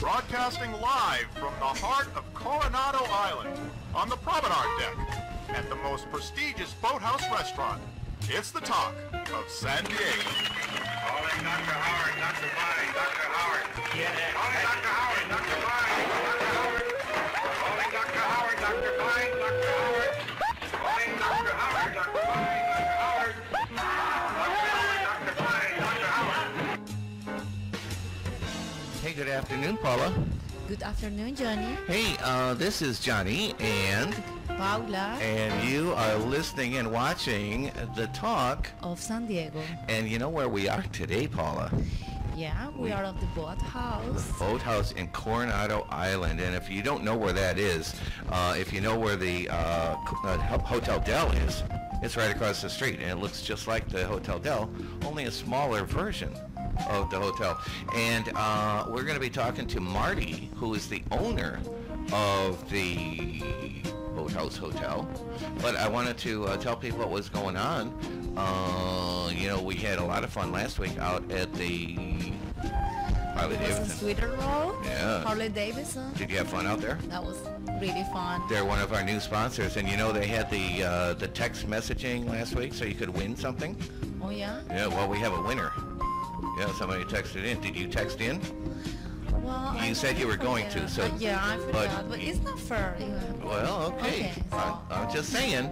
broadcasting live from the heart of Coronado Island on the promenade deck at the most prestigious boathouse restaurant. It's the talk of San Diego. Calling Dr. Howard, Dr. Fine, Dr. Howard. Calling Dr. Howard, Dr. Fine, Dr. Howard. Calling Dr. Howard, Dr. Fine, Dr. Howard. Calling Dr. Howard, Dr. Fine, Dr. Howard. Dr. Howard, Dr. Fine, Dr. Howard. Hey, good afternoon, Paula. Good afternoon, Johnny. Hey, this is Johnny and Paula. And you are listening and watching the talk Of San Diego. And you know where we are today, Paula? Yeah, we are at the BoatHouse. The BoatHouse in Coronado Island. And if you don't know where that is, if you know where the Hotel Del is, it's right across the street. And it looks just like the Hotel Del, only a smaller version of the hotel. And we're going to be talking to Marty, who is the owner of the BoatHouse Hotel. But I wanted to tell people what was going on. You know, we had a lot of fun last week out at the Harley Davidson. Sweeter Roll. Yeah. Harley Davidson. Did you have fun out there? That was really fun. They're one of our new sponsors, and you know they had the text messaging last week, so you could win something. Oh yeah. Yeah. Well, we have a winner. Yeah, somebody texted in. Did you text in? Well, you said you were going to, so yeah, I forgot, but it's not fair. Well, okay. So. I'm just saying.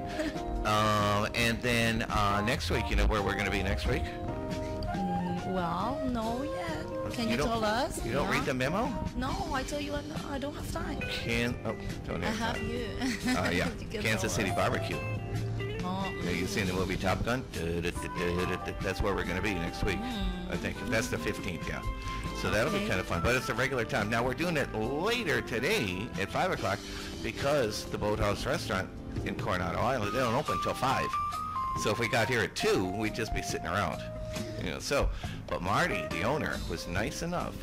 And then next week, you know where we're going to be next week? Well, no yet. Can you tell us? You don't read the memo? No, I tell you I don't have time. Don't I have you. Yeah, Kansas City Barbecue. Oh. Yeah, you seen the movie Top Gun? That's where we're going to be next week, I think. That's the 15th, yeah. So that'll be kind of fun, but it's a regular time. Now we're doing it later today at 5 o'clock because the BoatHouse restaurant in Coronado Island, they don't open until 5. So if we got here at 2, we'd just be sitting around. You know, so, but Marty, the owner, was nice enough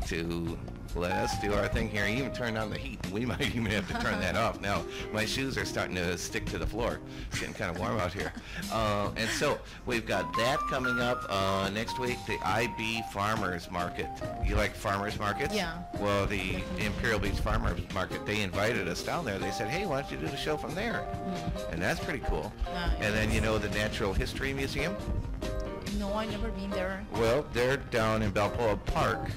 to let us do our thing here. He even turned on the heat. We might even have to turn that off. Now, my shoes are starting to stick to the floor. It's getting kind of warm out here. And so we've got that coming up next week, the IB Farmers Market. You like farmers markets? Yeah. Well, the Imperial Beach Farmers Market, they invited us down there. They said, hey, why don't you do the show from there? And that's pretty cool. And then, you know, the Natural History Museum? No, I've never been there. Well, they're down in Balboa Park,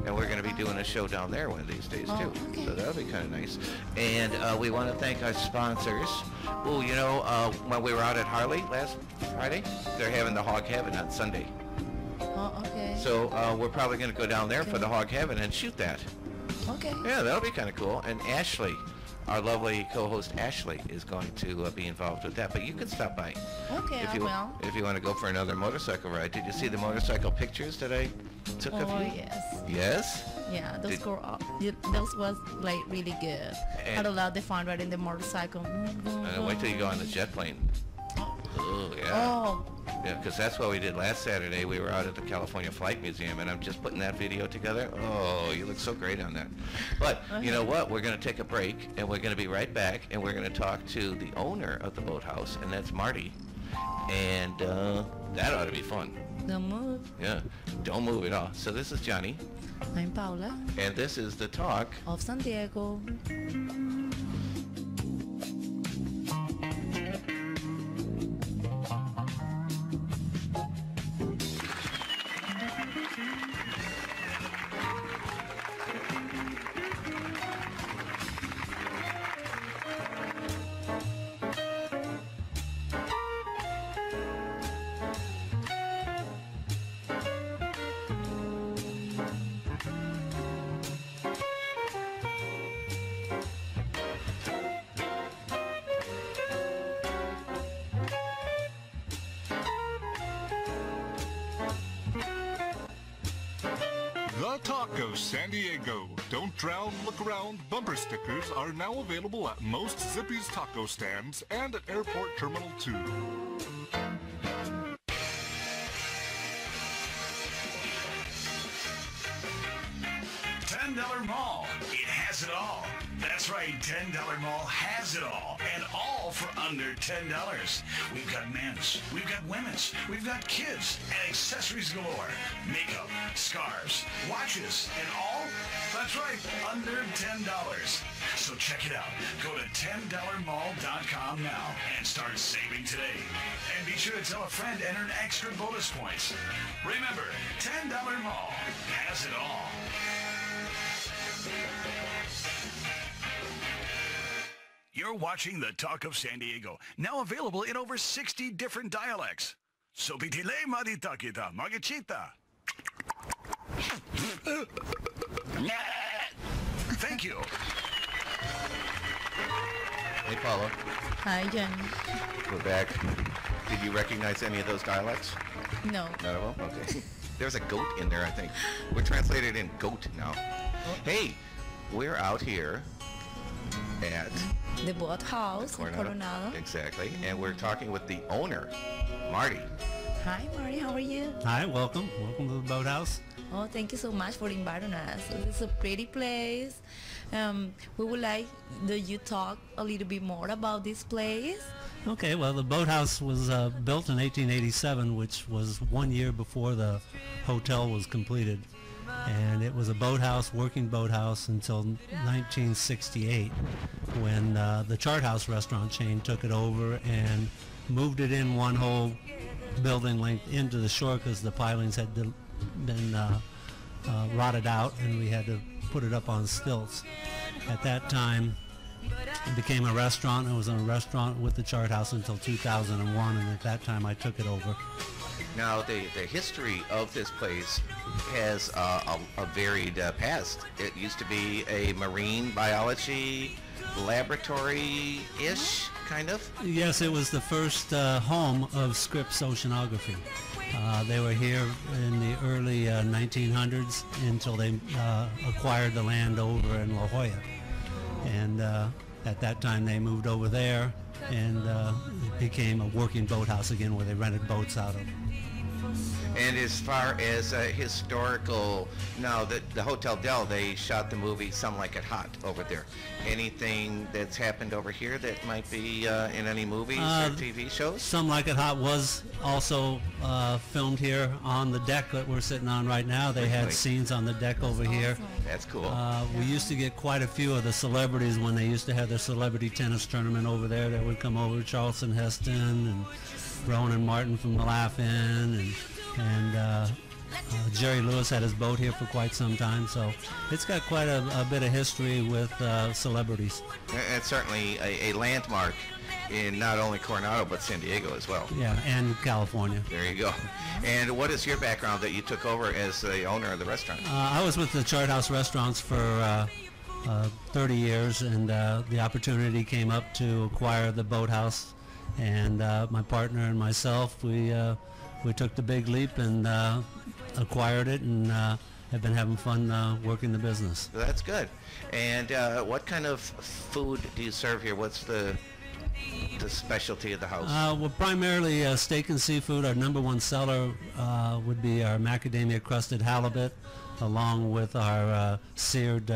and we're going to be doing a show down there one of these days, too. Okay. So that'll be kind of nice. And we want to thank our sponsors. Oh, you know, when we were out at Harley last Friday, they're having the Hog Heaven on Sunday. Oh, okay. So we're probably going to go down there for the Hog Heaven and shoot that. Okay. Yeah, that'll be kind of cool. And Ashley, our lovely co-host Ashley, is going to be involved with that. But you can stop by. Okay, if you want to go for another motorcycle ride. Did you see the motorcycle pictures that I took of you? Oh, yes. Yes? Yeah, those was like really good. Had a lot of fun riding the motorcycle. Wait till you go on the jet plane. Oh, yeah. Oh. Yeah, because that's what we did last Saturday. We were out at the California Flight Museum, and I'm just putting that video together. Oh, you look so great on that. But you know what? We're going to take a break, and we're going to be right back, and we're going to talk to the owner of the BoatHouse, and that's Marty. And that ought to be fun. Don't move. Yeah, don't move at all. So this is Johnny. I'm Paula. And this is the talk of San Diego. The Talk of San Diego. Don't drown, look around. Bumper stickers are now available at most Zippy's taco stands and at Airport Terminal 2. $10 Mall. It has has it all. That's right, $10 Mall has it all, and all for under $10. We've got men's, we've got women's, we've got kids, and accessories galore. Makeup, scarves, watches, and all, that's right, under $10. So check it out. Go to $10mall.com now and start saving today. And be sure to tell a friend and earn extra bonus points. Remember, $10 Mall has it all. You're watching The Talk of San Diego, now available in over 60 different dialects. So pitile madita kita, magachita. Thank you. Hey, Paula. Hi, Jen. We're back. Did you recognize any of those dialects? No. None of them? Okay. There's a goat in there, I think. We're translated in goat now. Hey, we're out here at The BoatHouse in Coronado. Exactly. And we're talking with the owner, Marty. Hi, Marty. How are you? Hi, welcome. Welcome to the BoatHouse. Oh, thank you so much for inviting us. It's a pretty place. We would like you talk a little bit more about this place. Okay, well, the BoatHouse was built in 1887, which was 1 year before the hotel was completed. And it was a boathouse, working boathouse, until 1968, when the Chart House restaurant chain took it over and moved it in one whole building length into the shore because the pilings had been rotted out, and we had to put it up on stilts. At that time, it became a restaurant. It was a restaurant with the Chart House until 2001, and at that time I took it over. Now, the history of this place has a varied past. It used to be a marine biology laboratory-ish, kind of? Yes, it was the first home of Scripps Oceanography. They were here in the early 1900s until they acquired the land over in La Jolla. And at that time they moved over there, and it became a working boathouse again where they rented boats out of. And as far as historical, now the Hotel Del, they shot the movie Some Like It Hot over there. Anything that's happened over here that might be in any movies or TV shows? Some Like It Hot was also filmed here on the deck that we're sitting on right now. They had scenes on the deck over here. That's cool. We used to get quite a few of the celebrities when they used to have their celebrity tennis tournament over there. That would come over, Charleston Heston and Ronan Martin from The Laugh-In, and Jerry Lewis had his boat here for quite some time, so it's got quite a bit of history with celebrities. It's certainly a landmark in not only Coronado but San Diego as well. Yeah, and California. There you go. And what is your background that you took over as the owner of the restaurant? I was with the Chart House Restaurants for 30 years, and the opportunity came up to acquire the Boathouse, and my partner and myself, we took the big leap and acquired it, and have been having fun working the business. That's good. And what kind of food do you serve here? What's the specialty of the house? Well, primarily steak and seafood. Our number one seller would be our macadamia crusted halibut, along with our seared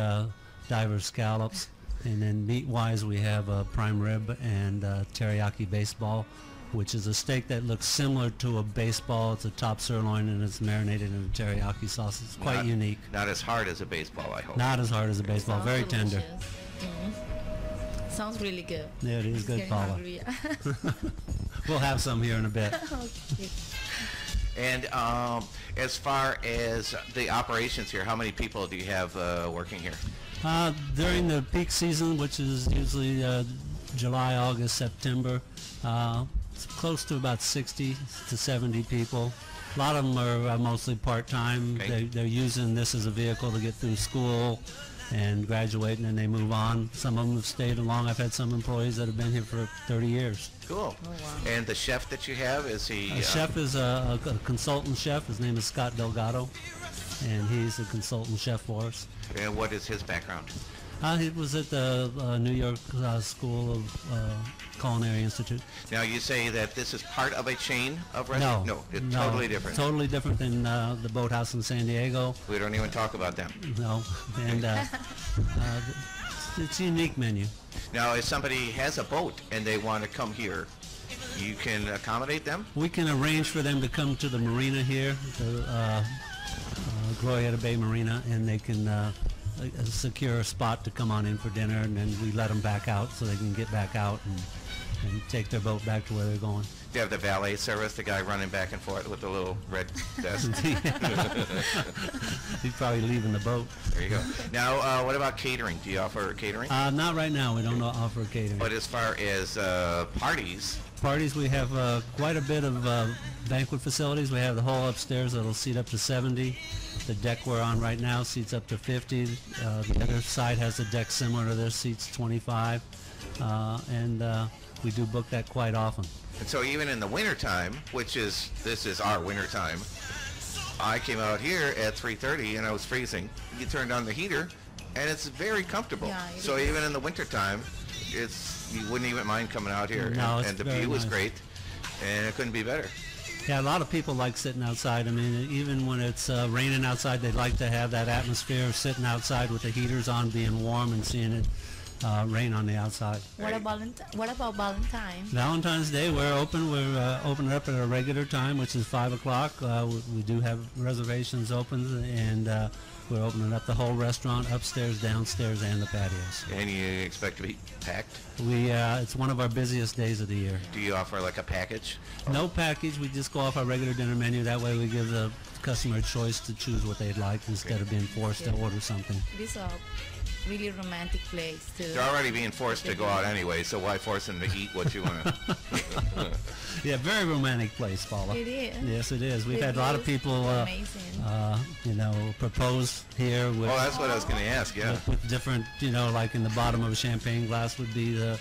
diver scallops. And then meat-wise, we have a prime rib and teriyaki baseball, which is a steak that looks similar to a baseball. It's a top sirloin, and it's marinated in a teriyaki sauce. It's quite unique. Not as hard as a baseball, I hope. Not as hard as a baseball. Very tender. Sounds really good. Yeah, it is good, Paula. We'll have some here in a bit. Okay. And as far as the operations here, how many people do you have working here? During the peak season, which is usually July, August, September, it's close to about 60 to 70 people. A lot of them are mostly part-time. Okay. They're using this as a vehicle to get through school and graduate, and then they move on. Some of them have stayed along. I've had some employees that have been here for 30 years. Cool. Oh, wow. And the chef that you have, is he... The chef is a consultant chef. His name is Scott Delgado, and he's a consultant chef for us. And what is his background? He was at the New York School of Culinary Institute. Now you say that this is part of a chain of restaurants? No, it's totally different. Totally different than the Boathouse in San Diego. We don't even talk about them. No, and it's a unique menu. Now, if somebody has a boat and they want to come here, you can accommodate them? We can arrange for them to come to the marina here, the Glorieta Bay Marina, and they can secure a spot to come on in for dinner, and then we let them back out so they can get back out and take their boat back to where they're going. Do you have the valet service, the guy running back and forth with the little red vest? He's probably leaving the boat. There you go. Now, what about catering? Do you offer catering? Not right now. We don't offer catering. But as far as parties? Parties, we have quite a bit of banquet facilities. We have the whole upstairs that'll seat up to 70. The deck we're on right now seats up to 50. The other side has a deck similar to this, seats 25. And we do book that quite often. And so even in the wintertime, this is our wintertime, I came out here at 3:30 and I was freezing. You turned on the heater and it's very comfortable. Yeah, so even in the wintertime, you wouldn't even mind coming out here. No, and the view was nice. Great, and it couldn't be better. Yeah, a lot of people like sitting outside. I mean, even when it's raining outside, they like to have that atmosphere of sitting outside with the heaters on, being warm and seeing it rain on the outside. What about Valentine? Valentine's Day, we're open. We're opening up at a regular time, which is 5 o'clock. We do have reservations open, and we're opening up the whole restaurant, upstairs, downstairs, and the patios. And you expect to be packed? It's one of our busiest days of the year. Do you offer like a package? No package. We just go off our regular dinner menu. That way we give the customer a choice to choose what they'd like instead of being forced to order something. This is a really romantic place too. They're already being forced to go out anyway, so why force them to eat what you want? Yeah, very romantic place, Paula. It is. Yes, it is. We've had a lot of people, propose here. With, that's what I was going to ask. Yeah. With different, like in the bottom of a champagne glass would be the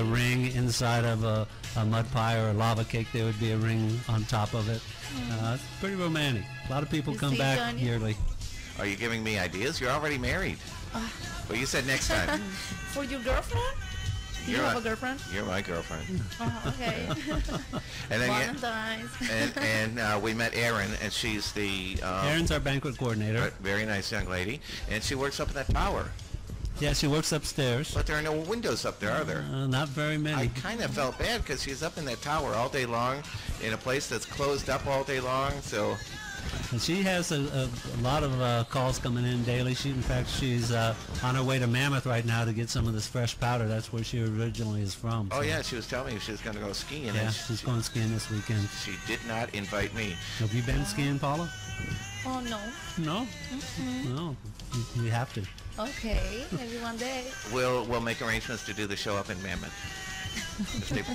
ring. Inside of a mud pie or a lava cake, there would be a ring on top of it. It's pretty romantic. A lot of people come back yearly. Are you giving me ideas? You're already married. Well, you said next time. For your girlfriend? Do you have a girlfriend? You're my girlfriend. Okay. And then Valentine's. and we met Erin, and she's the... Erin's our banquet coordinator. Very nice young lady. And she works up in that tower. Yeah, she works upstairs. But there are no windows up there, are there? Not very many. I kind of felt bad because she's up in that tower all day long in a place that's closed up all day long, so... And she has a lot of calls coming in daily. In fact, she's on her way to Mammoth right now to get some of this fresh powder. That's where she originally is from. Oh, yeah, she was telling me she was going to go skiing. Yeah, she's going skiing this weekend. She did not invite me. Have you been skiing, Paula? Oh, no. No? No. You have to. Okay, maybe one day. We'll make arrangements to do the show up in Mammoth.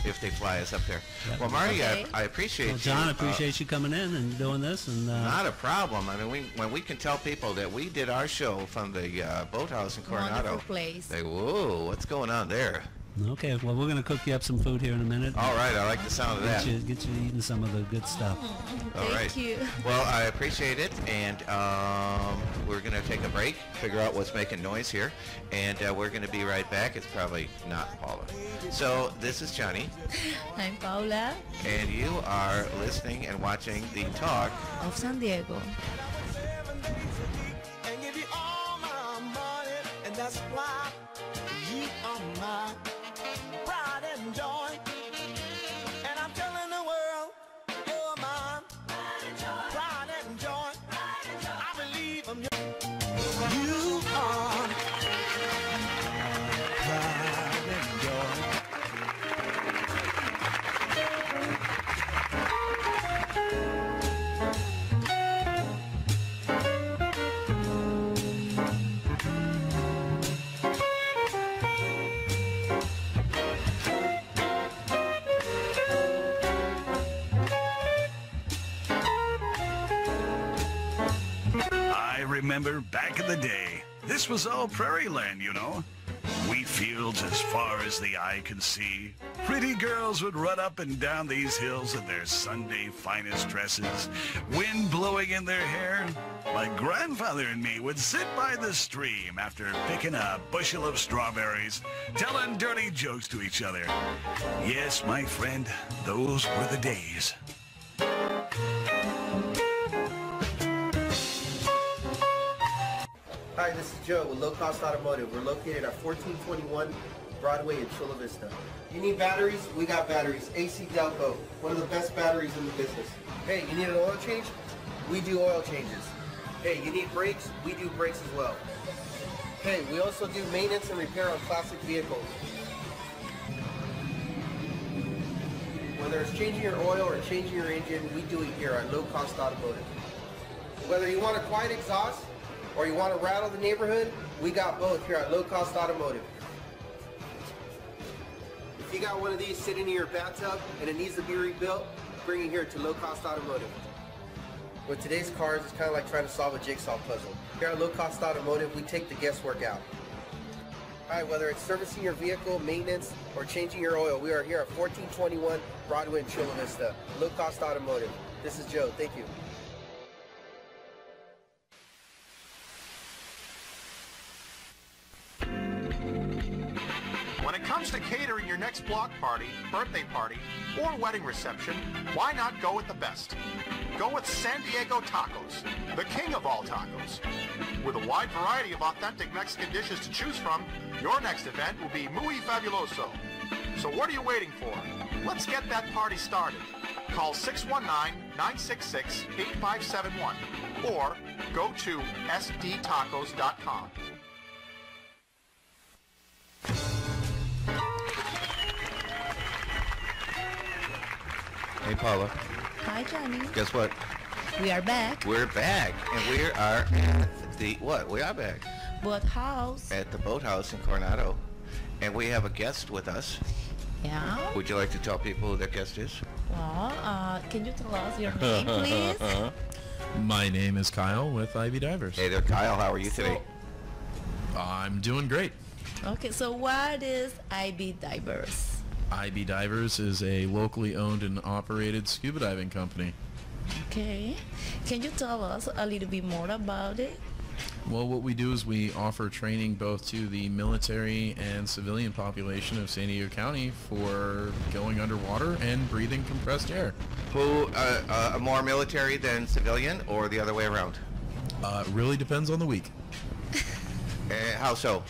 if they fly us up there. Yeah. Well, Marty, okay. I appreciate you. John, I appreciate you coming in and doing this. And not a problem. I mean, when we can tell people that we did our show from the BoatHouse in Coronado, wonderful place. They whoa, what's going on there? Okay, well, we're going to cook you up some food here in a minute. All right, I like the sound of that. Get you eating some of the good stuff. Thank you. Well, I appreciate it, and we're going to take a break, figure out what's making noise here, and we're going to be right back. It's probably not Paula. So this is Johnny. I'm Paula. And you are listening and watching the Talk of San Diego. And give you all my money, and that's why you are my pride and joy. And I'm telling the world, you're my pride and joy. I believe I'm your, you are pride and joy. Remember back in the day, this was all prairie land, you know. Wheat fields as far as the eye can see. Pretty girls would run up and down these hills in their Sunday finest dresses, wind blowing blowing in their hair? My grandfather and me would sit by the stream after picking a bushel of strawberries, telling dirty jokes to each other. Yes, my friend, those were the days. Hi, this is Joe with Low Cost Automotive. We're located at 1421 Broadway in Chula Vista. You need batteries? We got batteries. AC Delco, one of the best batteries in the business. Hey, you need an oil change? We do oil changes. Hey, you need brakes? We do brakes as well. Hey, we also do maintenance and repair on classic vehicles. Whether it's changing your oil or changing your engine, we do it here at Low Cost Automotive. Whether you want a quiet exhaust or you want to rattle the neighborhood, we got both here at Low Cost Automotive. If you got one of these sitting in your bathtub and it needs to be rebuilt, bring it here to Low Cost Automotive. With today's cars, it's kind of like trying to solve a jigsaw puzzle. Here at Low Cost Automotive, we take the guesswork out. Alright, whether it's servicing your vehicle, maintenance, or changing your oil, we are here at 1421 Broadway in Chula Vista. Low Cost Automotive. This is Joe. Thank you. When it comes to catering your next block party, birthday party, or wedding reception, why not go with the best? Go with San Diego Tacos, the king of all tacos. With a wide variety of authentic Mexican dishes to choose from, your next event will be muy fabuloso. So what are you waiting for? Let's get that party started. Call 619-966-8571 or go to sdtacos.com. Hey, Paula. Hi, Johnny. Guess what? We are back. We're back, and we are at the what? We are back BoatHouse. at the BoatHouse in Coronado, and we have a guest with us. Yeah. Would you like to tell people who that guest is? Well, can you tell us your name, please? My name is Kyle with Ivy Divers. Hey there, Kyle. How are you today? I'm doing great. Okay, so what is IB Divers? IB Divers is a locally owned and operated scuba diving company. Okay. Can you tell us a little bit more about it? Well, what we do is we offer training both to the military and civilian population of San Diego County for going underwater and breathing compressed air. Who, more military than civilian, or the other way around? Really depends on the week. How so?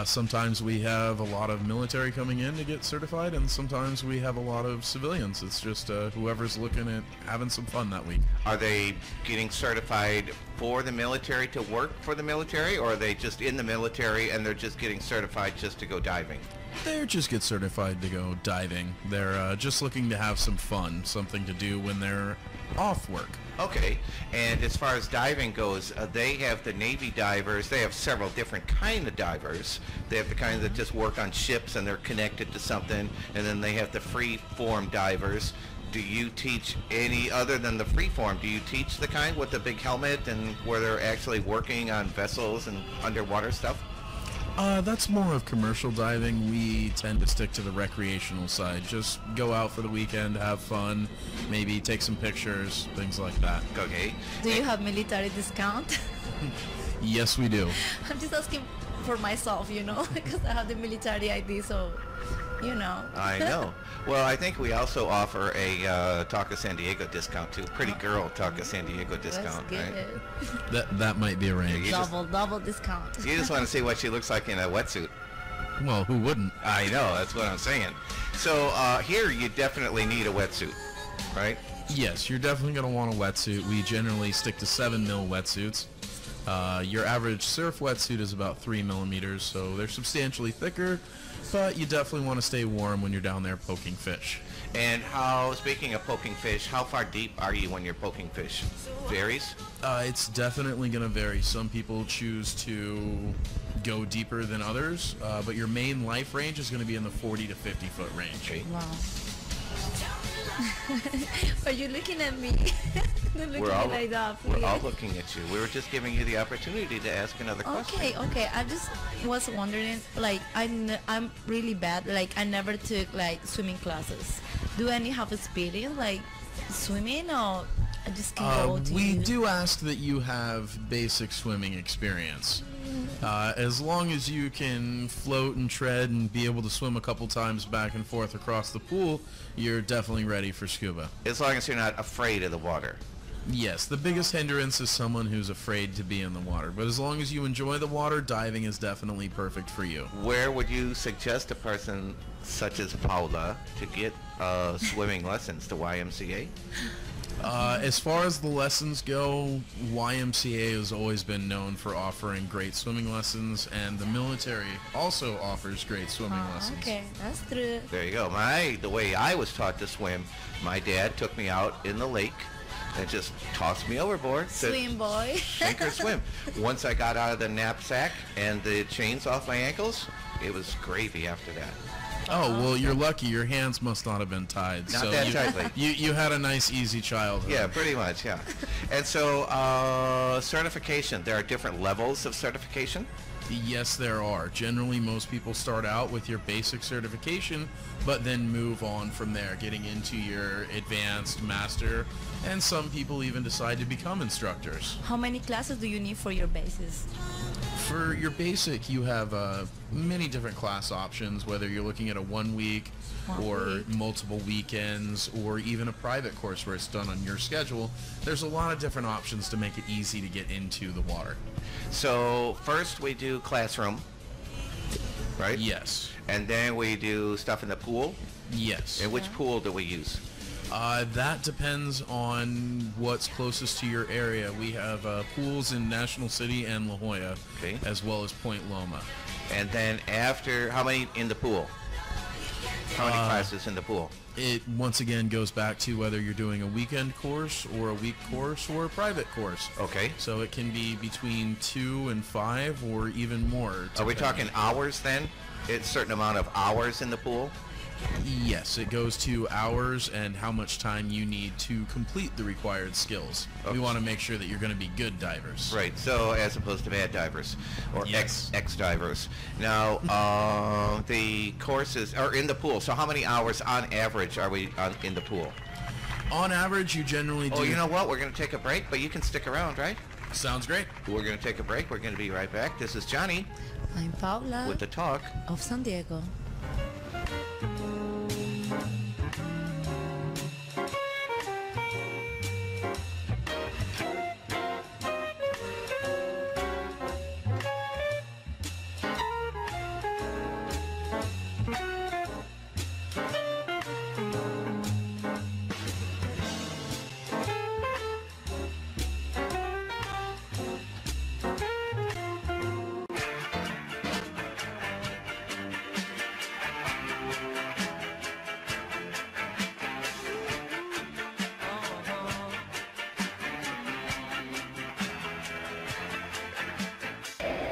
Sometimes we have a lot of military coming in to get certified, and sometimes we have a lot of civilians. It's just whoever's looking at having some fun that week. Are they getting certified for the military to work for the military, or are they just in the military and they're just getting certified just to go diving? They just get certified to go diving. They're just looking to have some fun, something to do when they're off work. Okay, and as far as diving goes, they have the Navy divers. They have several different kind of divers. They have the kind that just work on ships and they're connected to something, and then they have the free-form divers. Do you teach any other than the free-form? Do you teach the kind with the big helmet and where they're actually working on vessels and underwater stuff? That's more of commercial diving. We tend to stick to the recreational side. Just go out for the weekend, have fun, maybe take some pictures, things like that. Okay. Do you have military discount? Yes, we do. I'm just asking for myself, you know, because I have the military ID, so, you know. I know. Well, I think we also offer a Talk of San Diego discount too. Pretty girl Talk of San Diego discount, Let's get right? it. That might be arranged. Double discount. You just want to see what she looks like in a wetsuit. Well, who wouldn't? I know, that's what I'm saying. So here you definitely need a wetsuit, right? Yes, you're definitely going to want a wetsuit. We generally stick to 7 mil wetsuits. Your average surf wetsuit is about 3 millimeters, so they're substantially thicker, but you definitely want to stay warm when you're down there poking fish. And speaking of poking fish, how far deep are you when you're poking fish? Varies? It's definitely going to vary. Some people choose to go deeper than others, but your main life range is going to be in the 40 to 50 foot range. Okay. Wow. Are you looking at me? We're all, like that, we're all looking at you. We were just giving you the opportunity to ask another question. Okay. I just was wondering, like, I'm really bad. Like, I never took, like, swimming classes. Do any have experience, like, swimming, or I just can't go to We you. do ask that you have basic swimming experience. As long as you can float and tread and be able to swim a couple times back and forth across the pool, you're definitely ready for scuba. As long as you're not afraid of the water. Yes, the biggest hindrance is someone who's afraid to be in the water. But as long as you enjoy the water, diving is definitely perfect for you. Where would you suggest a person such as Paula to get swimming lessons? The YMCA? As far as the lessons go, YMCA has always been known for offering great swimming lessons, and the military also offers great swimming lessons. Okay, that's true. There you go. The way I was taught to swim, my dad took me out in the lake and just tossed me overboard. Said, Swim, boy. sink or swim. Once I got out of the knapsack and the chains off my ankles, it was gravy after that. Oh, well, you're lucky. Your hands must not have been tied. Not so that tightly. You had a nice, easy childhood. Yeah, pretty much, yeah. And so, certification. There are different levels of certification. Yes, there are. Generally, most people start out with your basic certification, but then move on from there, getting into your advanced, master, and some people even decide to become instructors. How many classes do you need for your bases? For your basic, you have many different class options, whether you're looking at a 1 week or multiple weekends, or even a private course where it's done on your schedule. There's a lot of different options to make it easy to get into the water. So first we do classroom, right? Yes. And then we do stuff in the pool. Yes. And which pool do we use? That depends on what's closest to your area. We have pools in National City and La Jolla, Okay. as well as Point Loma. And then after, how many in the pool? How many classes in the pool? It once again goes back to whether you're doing a weekend course or a week course or a private course. Okay. So it can be between 2 and 5 or even more. Are we depending. talking hours then? It's a certain amount of hours in the pool? Yes, it goes to hours and how much time you need to complete the required skills. Okay. We want to make sure that you're going to be good divers. Right, so as opposed to bad divers or Yes. ex-divers. Now, the courses are in the pool. So how many hours on average are we in the pool? On average, you generally do... Oh, you know what? We're going to take a break, but you can stick around, right? Sounds great. We're going to take a break. We're going to be right back. This is Johnny I'm Paula with the talk. of San Diego.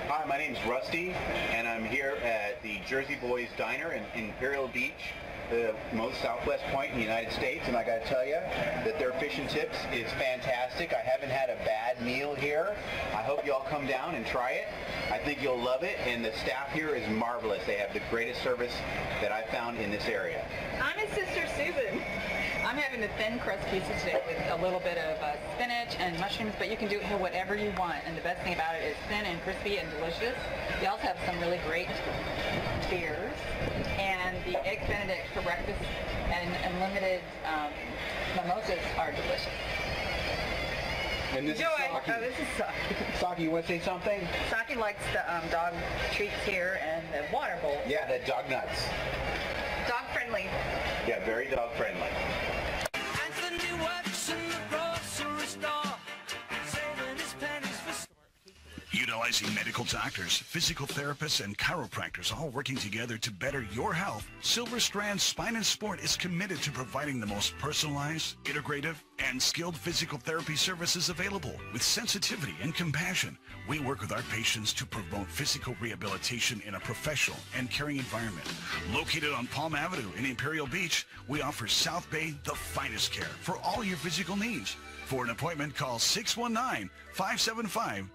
Hi, my name's Rusty, and I'm here at the Jersey Boys Diner in Imperial Beach, the most southwest point in the United States, and I got to tell you that their fish and chips is fantastic. I haven't had a bad meal here. I hope you all come down and try it. I think you'll love it, and the staff here is marvelous. They have the greatest service that I've found in this area. I'm his sister Susan. I'm having the thin crust pieces today with a little bit of spinach and mushrooms, but you can do it here whatever you want. And the best thing about it is thin and crispy and delicious. We also have some really great beers. And the Eggs Benedict for breakfast and unlimited mimosas are delicious. And this Enjoy. is Saki. Oh, this is Saki. Saki, you want to say something? Saki likes the dog treats here and the water bowl. Yeah, the dog nuts. Dog friendly. Yeah, very dog friendly. Anthony works in the grocery store, saving his pennies for... Utilizing medical doctors, physical therapists, and chiropractors all working together to better your health, Silver Strand Spine and Sport is committed to providing the most personalized, integrative, and skilled physical therapy services available. With sensitivity and compassion, we work with our patients to promote physical rehabilitation in a professional and caring environment. Located on Palm Avenue in Imperial Beach, we offer South Bay the finest care for all your physical needs. For an appointment, call 619-575-8887.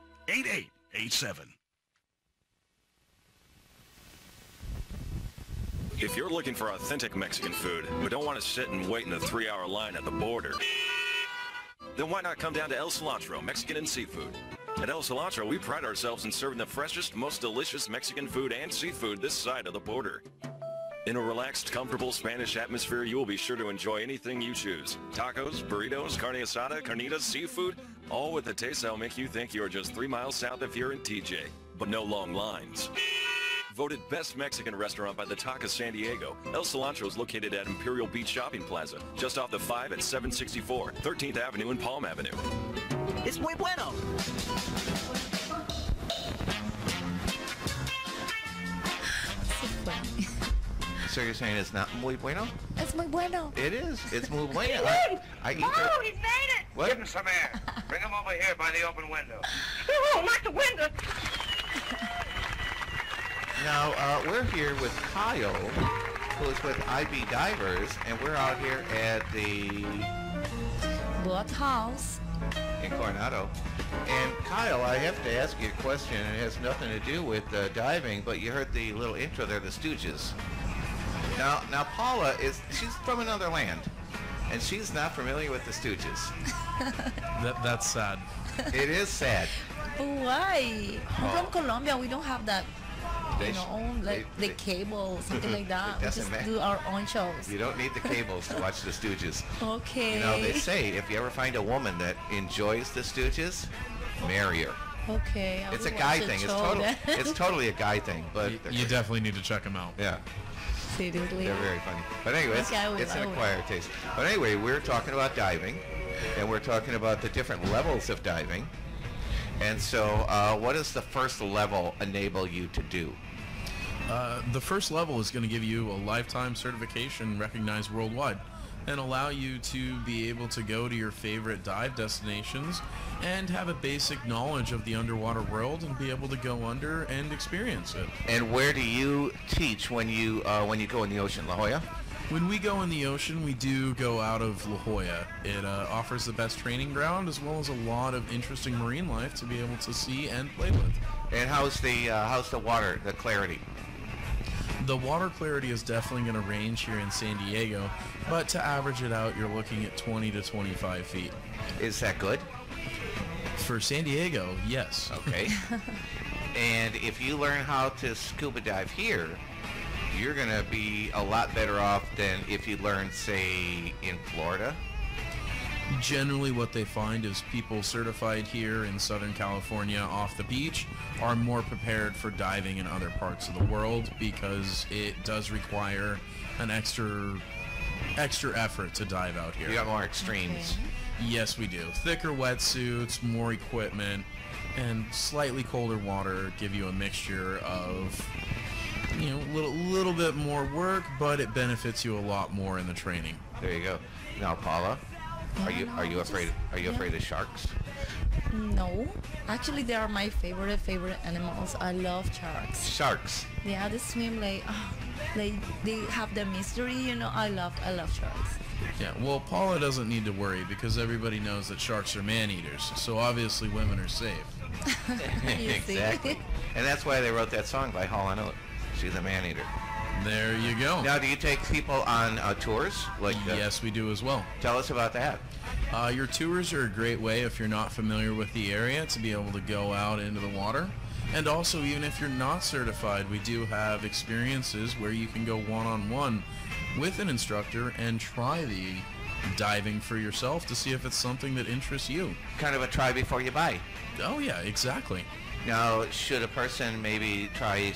If you're looking for authentic Mexican food, but don't want to sit and wait in the 3-hour line at the border, Then why not come down to El Cilantro Mexican and Seafood? At El Cilantro, we pride ourselves in serving the freshest, most delicious Mexican food and seafood this side of the border. In a relaxed, comfortable Spanish atmosphere, you will be sure to enjoy anything you choose. Tacos, burritos, carne asada, carnitas, seafood, all with a taste that'll make you think you're just 3 miles south of here in TJ. But no long lines. Voted best Mexican restaurant by the Talk of San Diego, El Cilantro is located at Imperial Beach Shopping Plaza, just off the 5 at 764, 13th Avenue and Palm Avenue. It's muy bueno. So you're saying it's not muy bueno? Es muy bueno. It is. It's muy bueno. I eat Oh, he made it! What? Give him some air. Bring him over here by the open window. Oh, not the window! Now, we're here with Kyle, who is with IB Divers, and we're out here at the BoatHouse in Coronado. And Kyle, I have to ask you a question, and it has nothing to do with diving, but you heard the little intro there, the Stooges. Now Paula she's from another land, and she's not familiar with the Stooges. That's sad. It is sad. But why? I'm from Colombia. We don't have that. They the cable, something like that. We doesn't just matter. do our own shows. You don't need the cables to watch the Stooges. Okay. You know, they say if you ever find a woman that enjoys the Stooges, marry her. Okay. It's a guy thing. It's totally a guy thing. But You definitely need to check them out. Yeah. Seriously. They're very funny. But anyway, it's an acquired taste. But anyway, we're talking about diving, and we're talking about the different levels of diving. And so, what does the first level enable you to do? The first level is going to give you a lifetime certification recognized worldwide and allow you to be able to go to your favorite dive destinations and have a basic knowledge of the underwater world and be able to go under and experience it. And where do you teach when you go in the ocean, La Jolla? When we go in the ocean, we do go out of La Jolla. It offers the best training ground as well as a lot of interesting marine life to be able to see and play with. And how's the water, the clarity? The water clarity is definitely going to range here in San Diego, but to average it out, you're looking at 20 to 25 feet. Is that good? For San Diego, yes. Okay. And if you learn how to scuba dive here, you're going to be a lot better off than if you learn, say, in Florida. Generally what they find is people certified here in Southern California off the beach are more prepared for diving in other parts of the world because it does require an extra effort to dive out here. You got more extremes. Okay. Yes, we do. Thicker wetsuits, more equipment, and slightly colder water give you a mixture of, you know, little bit more work, but it benefits you a lot more in the training. There you go. Now, Paula, are you afraid of sharks? No, actually they are my favorite animals. I love sharks. Sharks. Yeah, they swim like they have the mystery. You know, I love sharks. Yeah, well, Paula doesn't need to worry because everybody knows that sharks are man-eaters, so obviously women are safe. Exactly. And that's why they wrote that song by Hall & Oates. She's a man-eater. There you go. Now, do you take people on tours? Yes, we do as well. Tell us about that. Your tours are a great way if you're not familiar with the area to be able to go out into the water. And also, even if you're not certified, we do have experiences where you can go one-on-one with an instructor and try the diving for yourself to see if it's something that interests you. Kind of a try before you buy. Oh, yeah, exactly. Now, should a person maybe try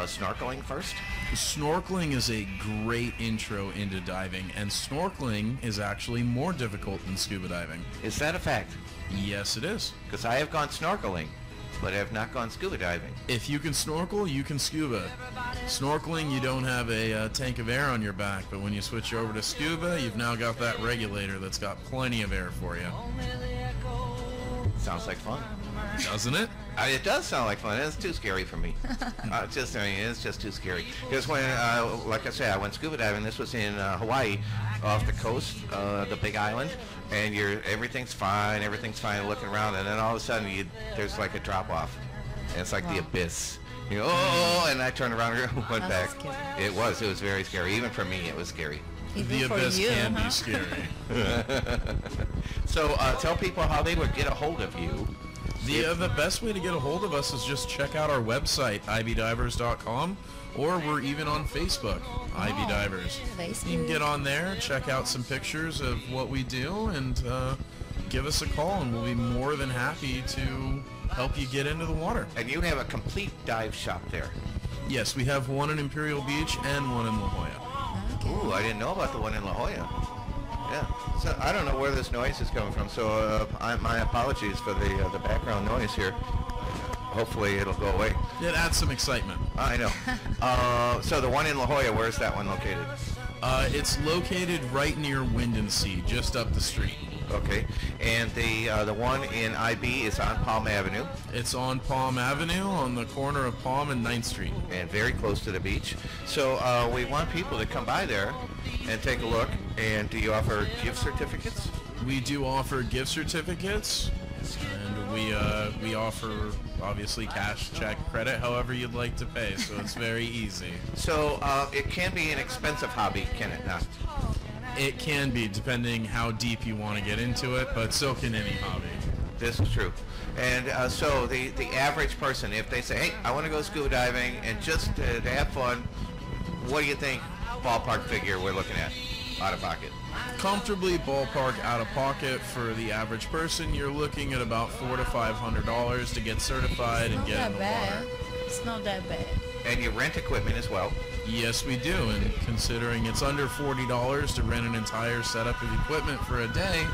snorkeling first? Snorkeling is a great intro into diving, and snorkeling is actually more difficult than scuba diving. Is that a fact? Yes, it is. Because I have gone snorkeling, but I have not gone scuba diving. If you can snorkel, you can scuba. Snorkeling, you don't have a tank of air on your back, but when you switch over to scuba, you've now got that regulator that's got plenty of air for you. Sounds like fun. Doesn't it? It does sound like fun. It's too scary for me. It's just too scary. Because when, like I said, I went scuba diving. This was in Hawaii, off the coast, the Big Island, and everything's fine, looking around, and then all of a sudden there's like a drop off, and it's like the abyss. You know, oh, and I turned around and went back. Scary. It was very scary. Even for me, it was scary. The for abyss you, can huh? be scary. So tell people how they would get a hold of you. The best way to get a hold of us is just check out our website, ibdivers.com, or we're even on Facebook, IB Divers. Facebook. You can get on there, check out some pictures of what we do, and give us a call, and we'll be more than happy to help you get into the water. And you have a complete dive shop there. Yes, we have one in Imperial Beach and one in La Jolla. Okay. Ooh, I didn't know about the one in La Jolla. Yeah. So I don't know where this noise is coming from, so my apologies for the background noise here. Hopefully it'll go away. It adds some excitement. I know. So the one in La Jolla, where's that one located? It's located right near Wind and Sea, just up the street. Okay. And the one in IB is on Palm Avenue. It's on Palm Avenue on the corner of Palm and 9th Street. And very close to the beach. So we want people to come by there and take a look. And do you offer gift certificates? We do offer gift certificates, and we offer obviously cash, check, credit, however you'd like to pay. So it's very easy. So it can be an expensive hobby, can it not? It can be, depending how deep you want to get into it, but so can any hobby. This is true. And so the average person, if they say, hey, I want to go scuba diving and just to have fun, what do you think ballpark figure we're looking at out of pocket? Comfortably ballpark out of pocket for the average person, you're looking at about $400 to $500 to get certified and get in the water. It's not that bad. And you rent equipment as well. Yes, we do, and considering it's under $40 to rent an entire setup of equipment for a day,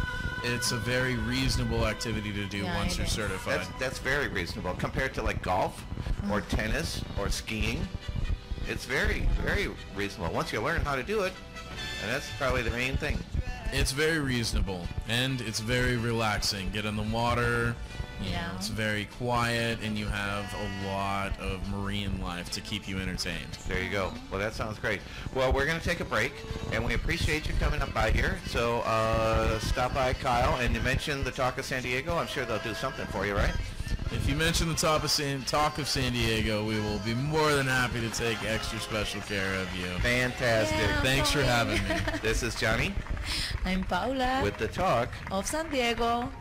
it's a very reasonable activity to do once you're certified. That's very reasonable compared to like golf or tennis or skiing. It's very, very reasonable once you learn how to do it, and that's probably the main thing. It's very reasonable, and it's very relaxing. Get in the water. You know, it's very quiet, and you have a lot of marine life to keep you entertained. There you go. Well, that sounds great. Well, we're going to take a break, and we appreciate you coming up by here. So stop by Kyle, and you mentioned the Talk of San Diego. I'm sure they'll do something for you, right? If you mention the Talk of San Diego, we will be more than happy to take extra special care of you. Fantastic. Yeah, Thanks for having me. This is Johnny. I'm Paula. With the Talk of San Diego.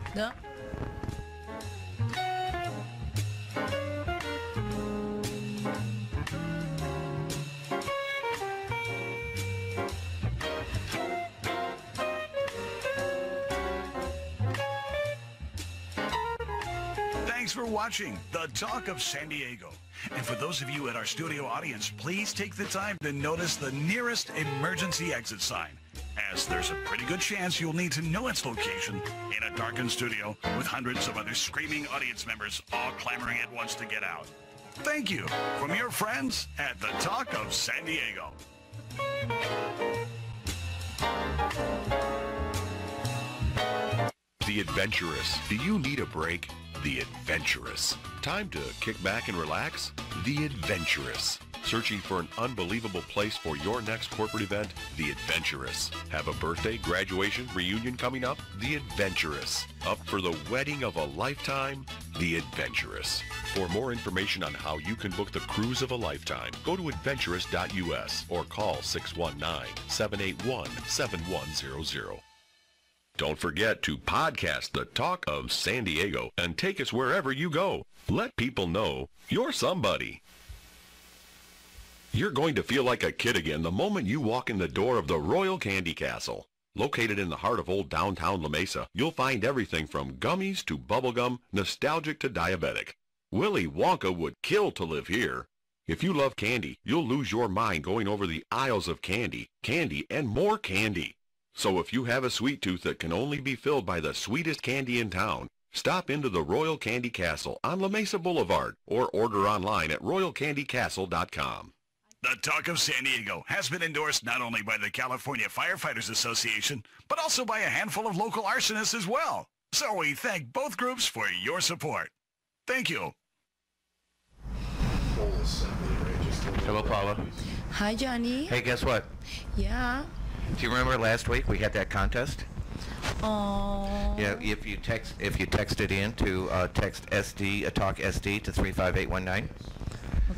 Thanks for watching The Talk of San Diego. And for those of you at our studio audience, please take the time to notice the nearest emergency exit sign, as there's a pretty good chance you'll need to know its location in a darkened studio with hundreds of other screaming audience members all clamoring at once to get out. Thank you from your friends at The Talk of San Diego. The Adventurous. Do you need a break? The Adventurous. Time to kick back and relax? The Adventurous. Searching for an unbelievable place for your next corporate event? The Adventurous. Have a birthday, graduation, reunion coming up? The Adventurous. Up for the wedding of a lifetime? The Adventurous. For more information on how you can book the cruise of a lifetime, go to adventurous.us or call 619-781-7100. Don't forget to podcast The Talk of San Diego and take us wherever you go. Let people know you're somebody. You're going to feel like a kid again the moment you walk in the door of the Royal Candy Castle. Located in the heart of old downtown La Mesa, you'll find everything from gummies to bubblegum, nostalgic to diabetic. Willy Wonka would kill to live here. If you love candy, you'll lose your mind going over the aisles of candy, and more candy. So if you have a sweet tooth that can only be filled by the sweetest candy in town, stop into the Royal Candy Castle on La Mesa Boulevard or order online at royalcandycastle.com. The Talk of San Diego has been endorsed not only by the California Firefighters Association, but also by a handful of local arsonists as well. So we thank both groups for your support. Thank you. Hello, Paula. Hi, Johnny. Hey, guess what? Yeah. Do you remember last week we had that contest? Oh. Yeah, if you texted in to text SD, talk SD to 35819.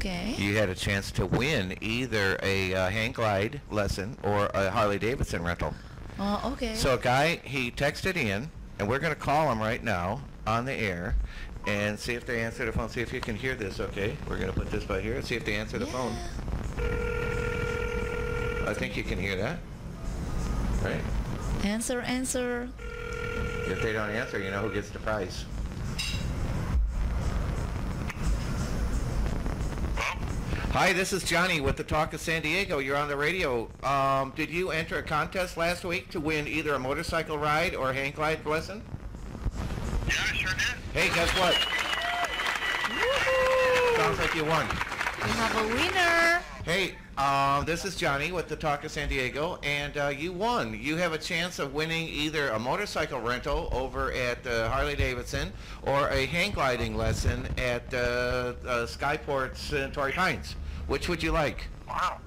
Okay. You had a chance to win either a hang glide lesson or a Harley Davidson rental. Oh, okay. So a guy, he texted in, and we're going to call him right now on the air and see if they answer the phone. See if you can hear this, okay? We're going to put this by here and see if they answer the phone. I think you can hear that, right? Answer. If they don't answer, you know who gets the prize. Hi, this is Johnny with the Talk of San Diego. You're on the radio. Did you enter a contest last week to win either a motorcycle ride or a hang glide lesson? Yeah, I sure did. Hey, guess what? Woo-hoo! Sounds like you won. We have a winner. Hey, this is Johnny with the Talk of San Diego, and you won. You have a chance of winning either a motorcycle rental over at Harley Davidson or a hang gliding lesson at Skyport's in Torrey Pines. Which would you like? Wow.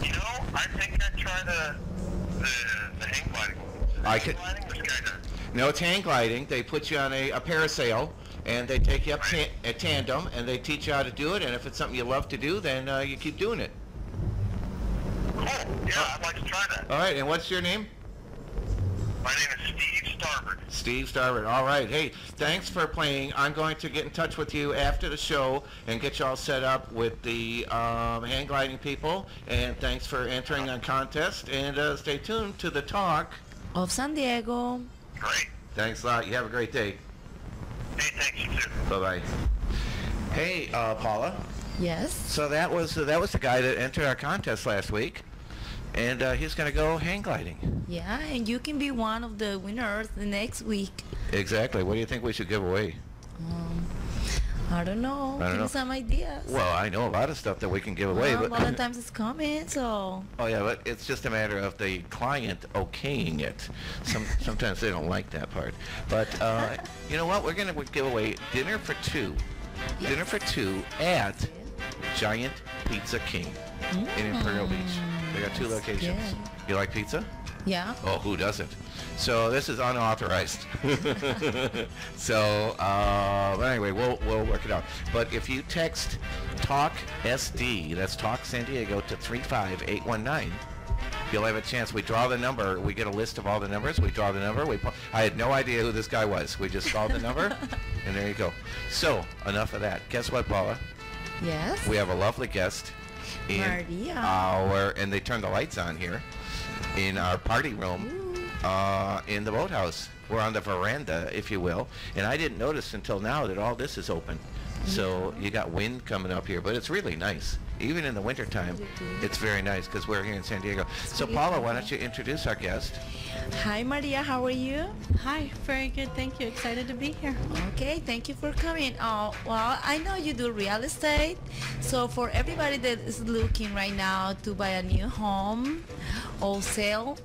You know, I think I'd try the hang gliding. No, it's hang gliding. They put you on a parasail, and they take you up a tandem, and they teach you how to do it. And if it's something you love to do, then you keep doing it. Cool. Yeah, I'd like to try that. All right, and what's your name? My name is Steve Starboard. Steve Starboard. All right. Hey, thanks for playing. I'm going to get in touch with you after the show and get you all set up with the hang gliding people. And thanks for entering on contest. And stay tuned to the Talk of San Diego. Great. Thanks a lot. You have a great day. Hey, thanks, you too. Bye-bye. Hey, Paula. Yes? So that was the guy that entered our contest last week. And he's going to go hang gliding. Yeah, and you can be one of the winners the next week. Exactly. What do you think we should give away? I don't know. Give me some ideas. Well, I know a lot of stuff that we can give away. Well, but Valentine's is coming, so... Oh, yeah, but it's just a matter of the client okaying it. Sometimes they don't like that part. But you know what? We're going to give away dinner for two. Yes. Dinner for two at Giant Pizza King in Imperial Beach. They got two locations. Yeah. You like pizza? Yeah. Oh, who doesn't? So this is unauthorized. So, but anyway, we'll work it out. But if you text Talk SD, that's Talk San Diego, to 35819, you'll have a chance. We draw the number. We get a list of all the numbers. We draw the number. I had no idea who this guy was. We just called the number, and there you go. So enough of that. Guess what, Paula? Yes. We have a lovely guest in Marty. and they turned the lights on here in our party room in the BoatHouse. We're on the veranda, if you will, and I didn't notice until now that all this is open. So you got wind coming up here, but it's really nice. Even in the wintertime, it's very nice because we're here in San Diego. So Paula, why don't you introduce our guest? Hi, Maria. How are you? Hi. Very good. Thank you. Excited to be here. Okay. Thank you for coming. Well, I know you do real estate. So for everybody that is looking right now to buy a new home or sell,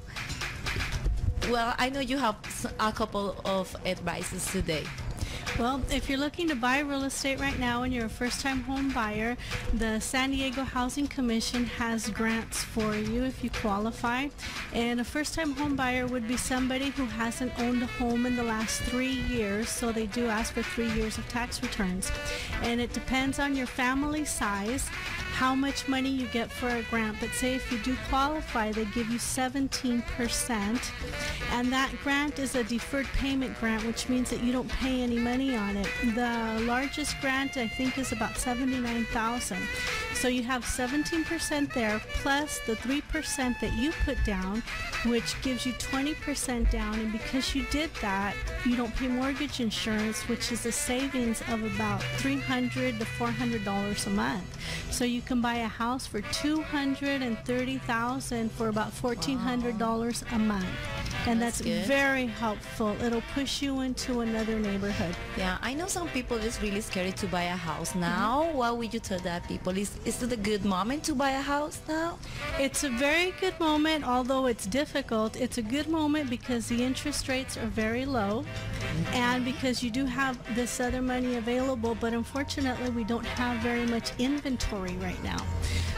well, I know you have a couple of advices today. Well, if you're looking to buy real estate right now and you're a first-time home buyer, the San Diego Housing Commission has grants for you if you qualify. And a first-time home buyer would be somebody who hasn't owned a home in the last 3 years, so they do ask for 3 years of tax returns. And it depends on your family size, how much money you get for a grant. But say if you do qualify, they give you 17%. And that grant is a deferred payment grant, which means that you don't pay any money on it. The largest grant, I think, is about $79,000. So you have 17% there, plus the 3% that you put down, which gives you 20% down. And because you did that, you don't pay mortgage insurance, which is a savings of about $300 to $400 a month. So you can buy a house for $230,000 for about $1,400 a month. And that's very helpful. It'll push you into another neighborhood. Yeah, I know some people is really scary to buy a house now. What would you tell that people? Is it a good moment to buy a house now? It's a very good moment, although it's difficult. It's a good moment because the interest rates are very low and because you do have this other money available, but unfortunately we don't have very much inventory right now.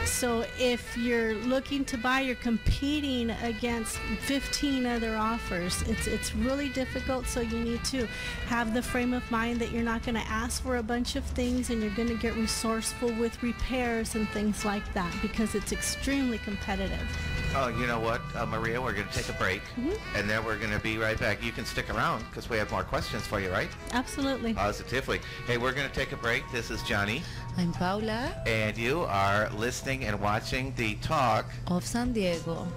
So if you're looking to buy, you're competing against 15 other offers. It's really difficult, so you need to have the frame of mind that you're not going to ask for a bunch of things, and you're going to get resourceful with repairs and things like that, because it's extremely competitive. Oh, you know what, Maria, we're going to take a break, and then we're going to be right back. You can stick around because we have more questions for you, right? Absolutely. Positively. Hey, we're going to take a break. This is Johnny. I'm Paula. And you are listening and watching the Talk of San Diego.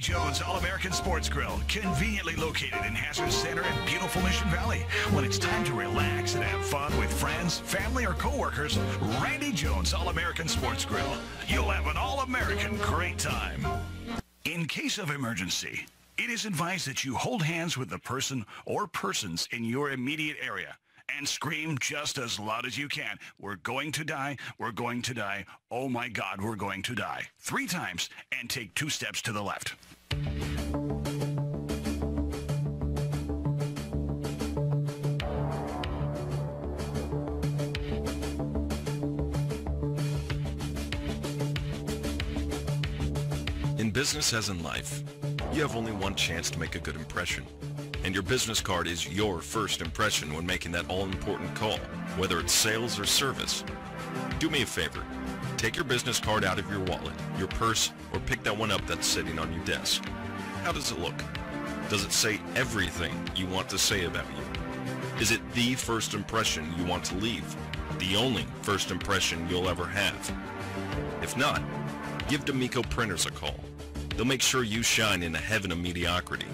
Jones All-American Sports Grill, conveniently located in Hazard Center in beautiful Mission Valley. When it's time to relax and have fun with friends, family, or coworkers, Randy Jones All-American Sports Grill. You'll have an all-American great time. In case of emergency, it is advised that you hold hands with the person or persons in your immediate area and scream just as loud as you can. We're going to die. We're going to die. Oh my God, we're going to die. 3 times and take 2 steps to the left. In business as in life, you have only one chance to make a good impression. And your business card is your first impression when making that all-important call, whether it's sales or service. Do me a favor. Take your business card out of your wallet, your purse, or pick that one up that's sitting on your desk. How does it look? Does it say everything you want to say about you? Is it the first impression you want to leave? The only first impression you'll ever have? If not, give D'Amico Printers a call. They'll make sure you shine in a heaven of mediocrity.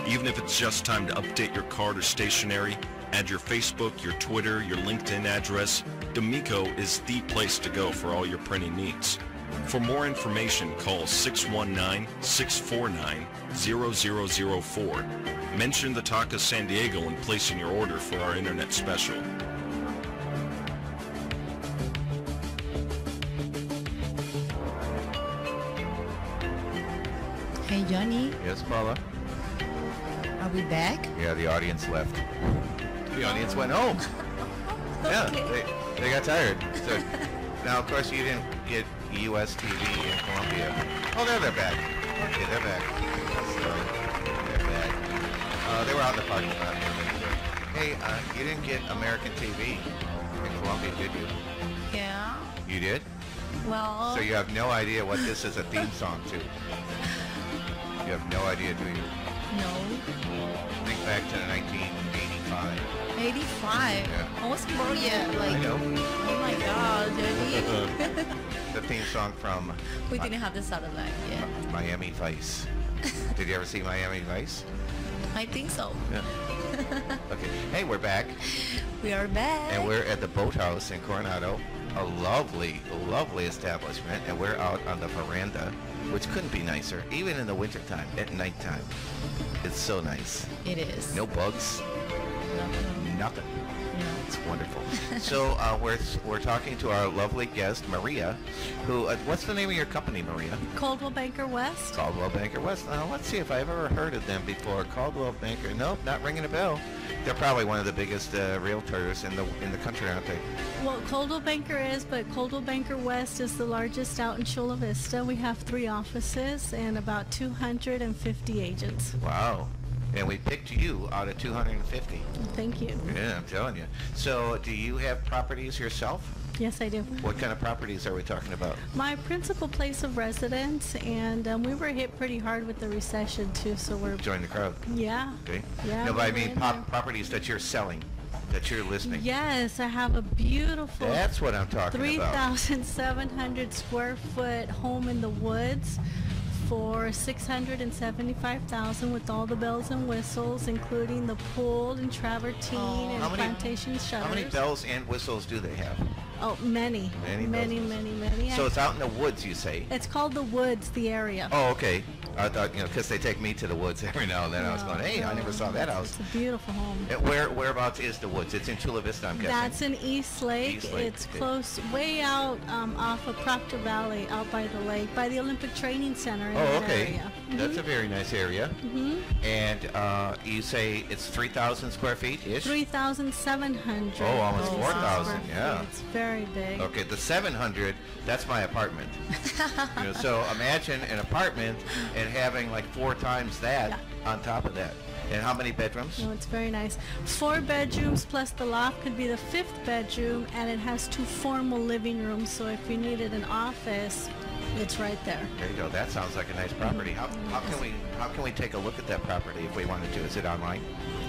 Even if it's just time to update your card or stationery, add your Facebook, your Twitter, your LinkedIn address, D'Amico is the place to go for all your printing needs. For more information, call 619-649-0004. Mention the Talk of San Diego when placing your order for our internet special. Hey, Johnny. Yes, Paula? Are we back? Yeah, the audience left. The audience went home. Yeah, they got tired. So, now, of course, you didn't get U.S. TV in Colombia. Oh, there they're back. Okay, they're back. So, they're back. They were out in the parking lot. Hey, you didn't get American TV in Colombia, did you? Yeah. You did? Well... So you have no idea what this is a theme song to? You have no idea, do you? No. Think back to 1985. 85? Yeah. I was born yet. Like, I know. Oh my God, Johnny. The theme song from... We didn't have the satellite yet. Miami Vice. Did you ever see Miami Vice? I think so. Yeah. Okay. Hey, we're back. We are back. And we're at the BoatHouse in Coronado. A lovely, lovely establishment. And we're out on the veranda, which couldn't be nicer, even in the wintertime, at nighttime. It's so nice. It is. No bugs. Nothing. No. It's wonderful. So we're talking to our lovely guest, Maria, who, what's the name of your company, Maria? Coldwell Banker West. Coldwell Banker West. Let's see if I've ever heard of them before. Coldwell Banker. Nope, not ringing a bell. They're probably one of the biggest realtors in the country, aren't they? Well, Coldwell Banker is, but Coldwell Banker West is the largest out in Chula Vista. We have 3 offices and about 250 agents. Wow. And we picked you out of 250. Thank you. Yeah, I'm telling you. So do you have properties yourself? Yes, I do. What kind of properties are we talking about? My principal place of residence, and we were hit pretty hard with the recession too, so we're... Join the crowd. Yeah. Okay. Yeah. No, but I mean properties that you're selling. that you're listening? Yes, I have a beautiful. That's what I'm talking about. 3,700 square foot home in the woods for $675,000 with all the bells and whistles, including the pool and travertine and plantation shutters. How many bells and whistles do they have? Oh, many. Many. So it's out in the woods, you say? It's called the woods, the area. Oh, okay. I thought, because they take me to the woods every now and then. I was going, hey, I never saw that house. It's a beautiful home. Whereabouts is the woods? It's in Chula Vista, I'm guessing. That's in East Lake. It's close, way out off of Proctor Valley, out by the lake, by the Olympic Training Center in that area. That's a very nice area. And you say it's 3,000 square feet-ish? 3,700. Oh, almost 4,000, yeah. It's very big. Okay, the 700, that's my apartment. So imagine an apartment and having like 4 times that on top of that. And how many bedrooms? No, it's very nice. 4 bedrooms plus the loft could be the 5th bedroom, and it has 2 formal living rooms. So if you needed an office, it's right there. There you go. That sounds like a nice property. How can we take a look at that property if we wanted to? Is it online?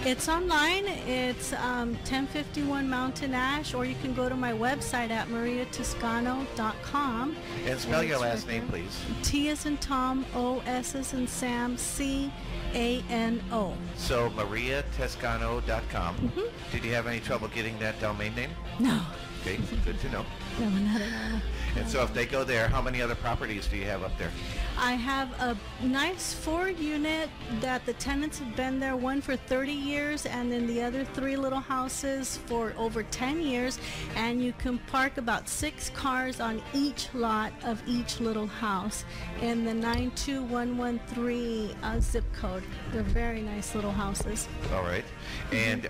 It's online. It's 1051 Mountain Ash, or you can go to my website at mariatoscano.com. And spell your last name, please. T as in Tom, O S as in Sam, C-A-N-O. So mariatoscano.com. Did you have any trouble getting that domain name? No. Okay, good to know. No, not at all. And so if they go there, how many other properties do you have up there? I have a nice 4-unit that the tenants have been there, one for 30 years, and then the other 3 little houses for over 10 years. And you can park about 6 cars on each lot of each little house in the 92113 zip code. They're very nice little houses. All right. And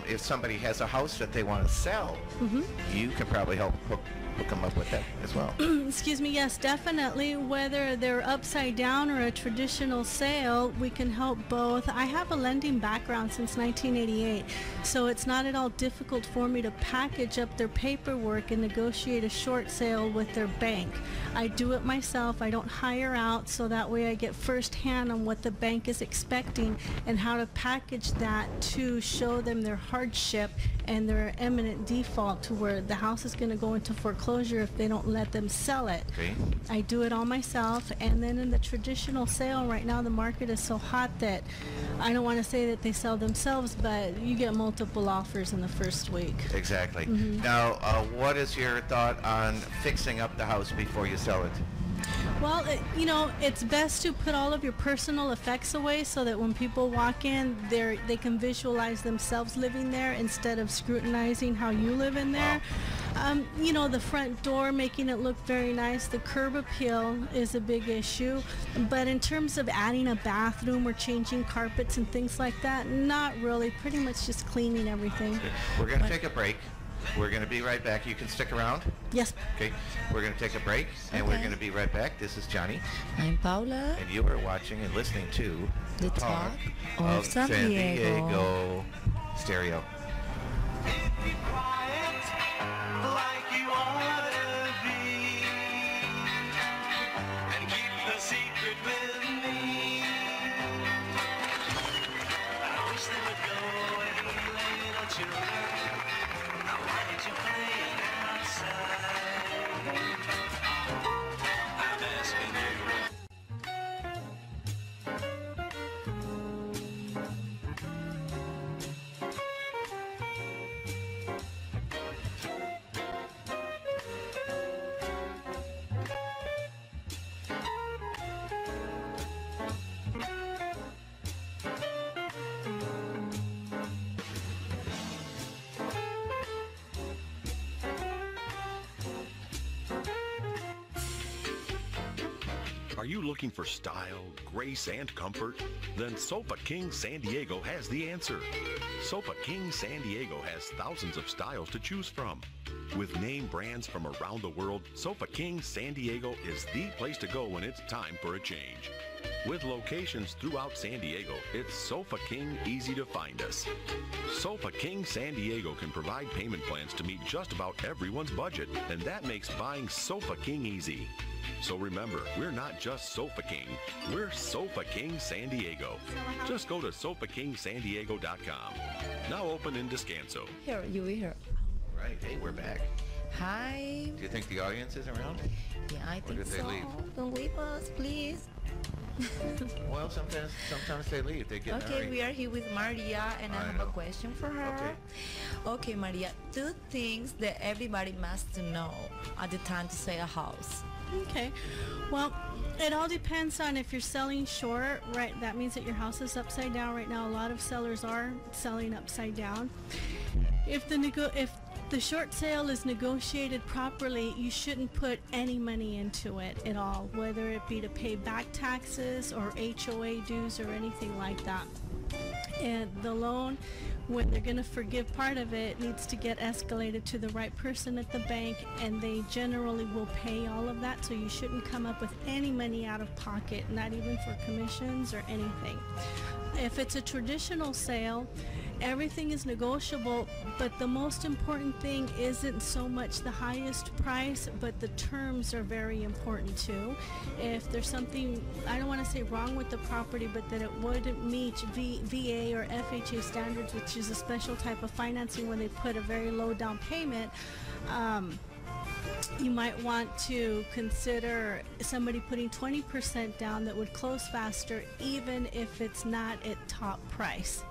if somebody has a house that they want to sell, you can probably help hook them up with that as well. Excuse me, yes, definitely. Whether they're upside down or a traditional sale, we can help both. I have a lending background since 1988, so it's not at all difficult for me to package up their paperwork and negotiate a short sale with their bank. I do it myself. I don't hire out, so that way I get firsthand on what the bank is expecting and how to package that to show them their hardship and their imminent default to where the house is going to go into foreclosure if they don't let them sell it. Okay. I do it all myself. And then in the traditional sale right now, the market is so hot that I don't want to say that they sell themselves, but you get multiple offers in the first week. Exactly. Now, what is your thought on fixing up the house before you sell it? Well, it's best to put all of your personal effects away so that when people walk in, they can visualize themselves living there instead of scrutinizing how you live in there. The front door, making it look very nice. The curb appeal is a big issue. But in terms of adding a bathroom or changing carpets and things like that, not really. Pretty much just cleaning everything. We're going to take a break. We're going to be right back. You can stick around? Yes. Okay. We're going to take a break, and we're going to be right back. This is Johnny. I'm Paula. And you are watching and listening to The Talk of San Diego Stereo. Are you looking for style, grace, and comfort? Then Sofa King San Diego has the answer. Sofa King San Diego has thousands of styles to choose from. With name brands from around the world, Sofa King San Diego is the place to go when it's time for a change. With locations throughout San Diego, it's Sofa King easy to find us. Sofa King San Diego can provide payment plans to meet just about everyone's budget, and that makes buying Sofa King easy. So remember, we're not just Sofa King, we're Sofa King San Diego. Just go to sofakingsandiego.com. Now open in Descanso. Here, you here. Right, hey, we're back. Hi. Do you think the audience is around? Yeah, I think did they so. leave? Don't leave us, please. Well, sometimes they leave. They get Okay, married. we are here with Maria, and I have a question for her. Okay, Maria, 2 things that everybody must know at the time to sell a house. Okay, well, it all depends on if you're selling short, right? That means that your house is upside down right now. A lot of sellers are selling upside down. If the short sale is negotiated properly, you shouldn't put any money into it at all, whether it be to pay back taxes or HOA dues or anything like that. And the loan, when they're going to forgive part of it, needs to get escalated to the right person at the bank, and they generally will pay all of that, so you shouldn't come up with any money out of pocket, not even for commissions or anything. If it's a traditional sale, everything is negotiable, but the most important thing isn't so much the highest price, but the terms are very important too. If there's something, I don't want to say wrong with the property, but that it wouldn't meet VA or FHA standards, which is a special type of financing when they put a very low down payment, you might want to consider somebody putting 20% down that would close faster, even if it's not at top price.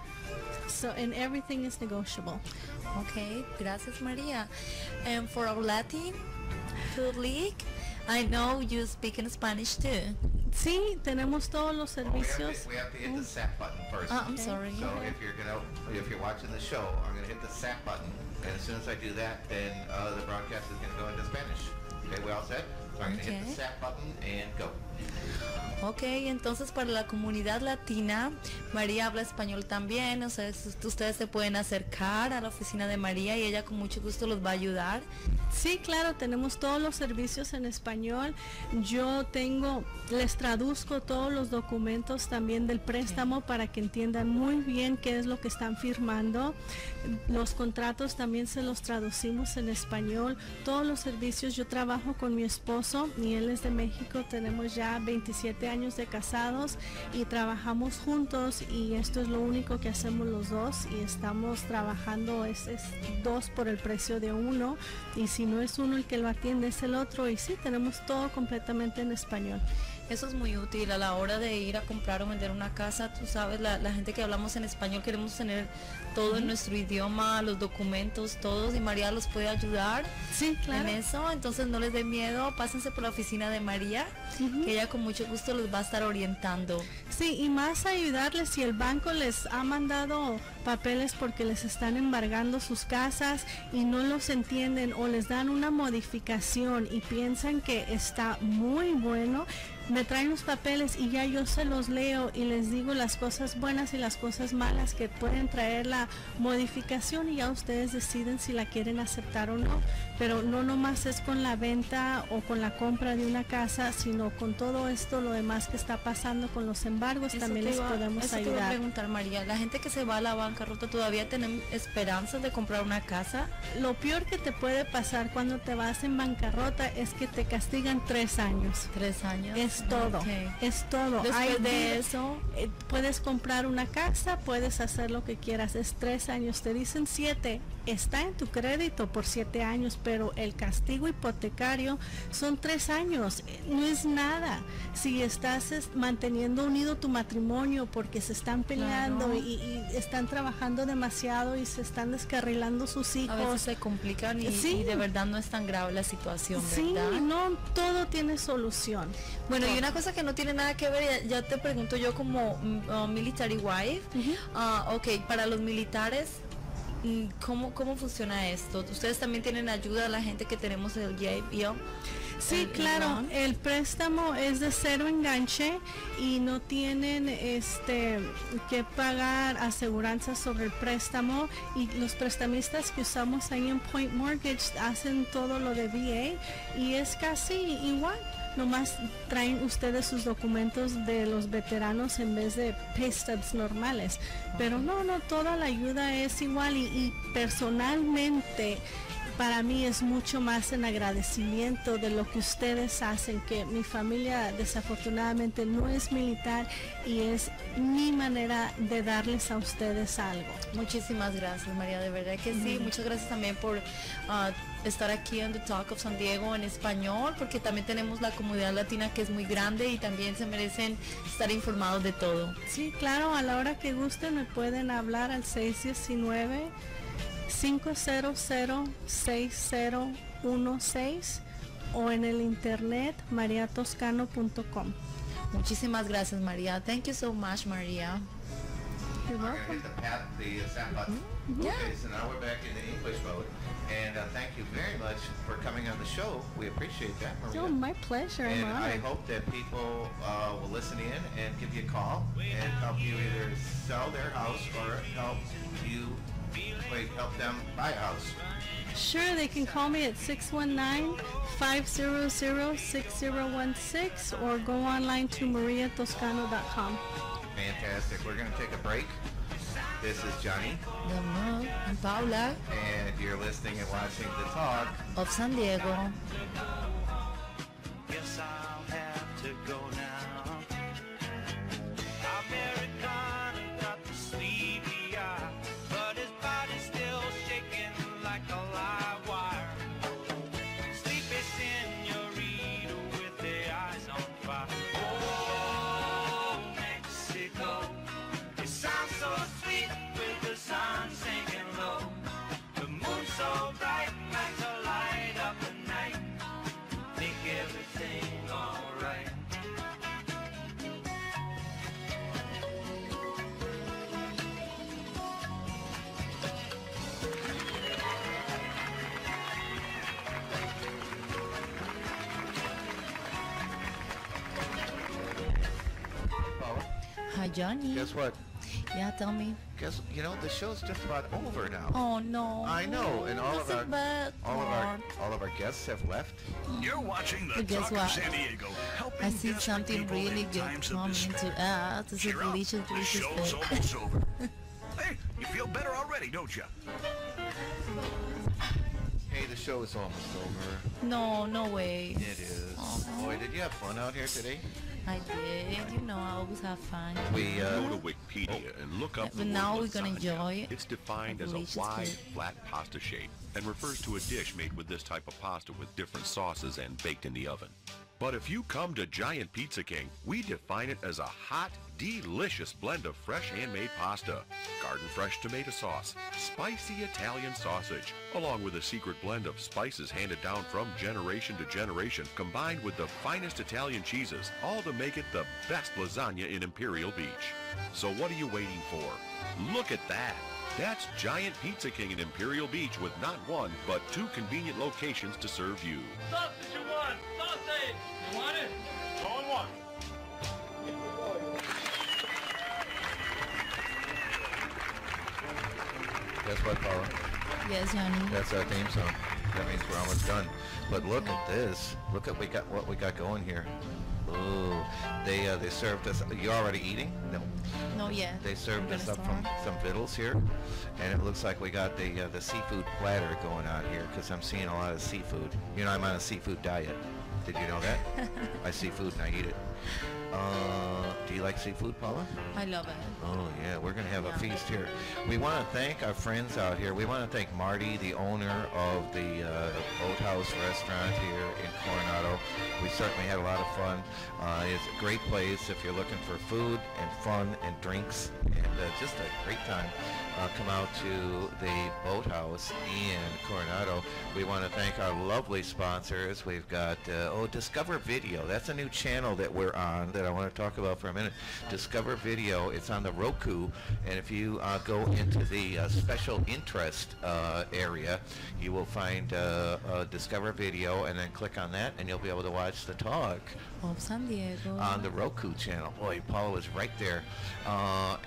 So, and everything is negotiable. Okay, gracias, Maria. And for our Latin Food League, I know you speak in Spanish too. Sí, tenemos todos los servicios. We have to hit the SAP button first. I'm sorry. So if you're watching the show, I'm gonna hit the SAP button, and as soon as I do that, then the broadcast is gonna go into Spanish. Okay, we all set? So I'm gonna hit the SAP button and go. Ok, entonces para la comunidad latina, María habla español también, o sea, ustedes se pueden acercar a la oficina de María y ella con mucho gusto los va a ayudar. Sí, claro, tenemos todos los servicios en español. Yo les traduzco todos los documentos también del préstamo para que entiendan muy bien qué es lo que están firmando. Los contratos también se los traducimos en español. Todos los servicios, yo trabajo con mi esposo y él es de México. Tenemos ya 27 años de casados y trabajamos juntos, y esto es lo único que hacemos los dos, y estamos trabajando, es 2 por el precio de 1, y si no es uno el que lo atiende es el otro, y sí, tenemos todo completamente en español. Eso es muy útil a la hora de ir a comprar o vender una casa. Tú sabes, la gente que hablamos en español queremos tener todo en nuestro idioma, los documentos, todos, y María los puede ayudar en eso. Entonces no les dé miedo, pásense por la oficina de María, que ella con mucho gusto los va a estar orientando. Sí, y más ayudarles si el banco les ha mandado papeles porque les están embargando sus casas y no los entienden, o les dan una modificación y piensan que está muy bueno. Me traen los papeles y ya yo se los leo y les digo las cosas buenas y las cosas malas que pueden traer la modificación, y ya ustedes deciden si la quieren aceptar o no. Pero no nomás es con la venta o con la compra de una casa, sino con todo esto, lo demás que está pasando con los embargos, también les podemos ayudar. Te iba a preguntar, María, la gente que se va a la bancarrota, ¿todavía tienen esperanzas de comprar una casa? Lo peor que te puede pasar cuando te vas en bancarrota es que te castigan 3 años. 3 años. Es todo, es todo. Después de eso, puedes comprar una casa, puedes hacer lo que quieras, es 3 años, te dicen 7, está en tu crédito por 7 años, pero el castigo hipotecario son 3 años, no es nada. Si estás manteniendo unido tu matrimonio porque se están peleando y están trabajando demasiado y se están descarrilando sus hijos. A veces se complican y de verdad no es tan grave la situación, ¿verdad? Sí, no, todo tiene solución. Bueno, y una cosa que no tiene nada que ver, ya te pregunto yo como military wife, ok, para los militares, ¿cómo funciona esto? ¿Ustedes también tienen ayuda a la gente que tenemos el GIBL? Sí, claro, el préstamo es de 0 enganche y no tienen que pagar aseguranzas sobre el préstamo, y los prestamistas que usamos ahí en Point Mortgage hacen todo lo de VA y es casi igual. nomás traen ustedes sus documentos de los veteranos en vez de pay stubs normales. Pero no, toda la ayuda es igual y personalmente para mí es mucho más en agradecimiento de lo que ustedes hacen, que mi familia desafortunadamente no es militar y es mi manera de darles a ustedes algo. Muchísimas gracias, María, de verdad que sí. Muchas gracias también por estar aquí en The Talk of San Diego en español, porque también tenemos la comunidad latina que es muy grande y también se merecen estar informados de todo. Sí, claro, a la hora que gusten me pueden hablar al 619-500-6016 o en el internet mariatoscano.com. Muchísimas gracias, María. Thank you so much, Maria. You're I'm welcome. going to hit the sound button. Yeah. Okay, so now we're back in the English mode. And thank you very much for coming on the show. We appreciate that, Maria. Oh, my pleasure. I'm And I honored. hope that people will listen in and give you a call and help you either sell their house or help them buy a house. Sure, they can call me at 619-500-6016 or go online to mariatoscano.com. Fantastic. We're going to take a break. This is Johnny. No, I'm Paula And you're listening and watching The Talk of San Diego. Guess I'll have to go now. Americana got the sleepy eye, but his body's still shaking like a live wire. Sleepy senorita with the eyes on fire. Oh, Mexico, it sounds so sweet with the sun sinking low. The moon so bright, like to light up the night. Make everything alright. Hi, Johnny. Guess what? Yeah, tell me. The show's just about over now. Oh no. I know, and all of That's a bad part. our guests have left. You're watching the But guess Talk of what? San Diego, helping I see desperate something people really in good times of coming despair. to us. This is Cheer up. delicious, The delicious show's food. almost over. Hey, you feel better already, don't you? Hey, the show is almost over. No way. It is. Boy, did you have fun out here today? I did. I always have fun. We go to Wikipedia and look up the But word now we're gonna lasagna. enjoy It's defined a as a delicious wide, food. flat pasta shape and refers to a dish made with this type of pasta with different sauces and baked in the oven. But if you come to Giant Pizza King, we define it as a hot, delicious blend of fresh handmade pasta, garden fresh tomato sauce, spicy Italian sausage, along with a secret blend of spices handed down from generation to generation, combined with the finest Italian cheeses, all to make it the best lasagna in Imperial Beach. So what are you waiting for? Look at that! That's Giant Pizza King in Imperial Beach with not one, but 2 convenient locations to serve you. Sausage you want! Sausage! You want it? Going one. Guess what, Paula? Yes, Johnny. That's our theme song. That means we're almost done. But look at this. Look at what we got going here. Ooh, they served us. You already eating? No. No, yeah. They served I'm us gonna up from some vittles here, and it looks like we got the seafood platter going on here because I'm seeing a lot of seafood. I'm on a seafood diet. Did you know that? I see food and I eat it. Do you like seafood, Paula? I love it. Oh yeah, we're gonna have a feast here. We want to thank our friends out here. We want to thank Marty, the owner of the BoatHouse restaurant here in Coronado. We certainly had a lot of fun. It's a great place if you're looking for food and fun and drinks and just a great time. Come out to the BoatHouse in Coronado. We want to thank our lovely sponsors. We've got Discover Video. That's a new channel that we're we're on that I want to talk about for a minute. Discover Video. It's on the Roku, and if you go into the special interest area, you will find Discover Video, and then click on that, and you'll be able to watch the talk of San Diego on the Roku channel. Boy, Paula was right there.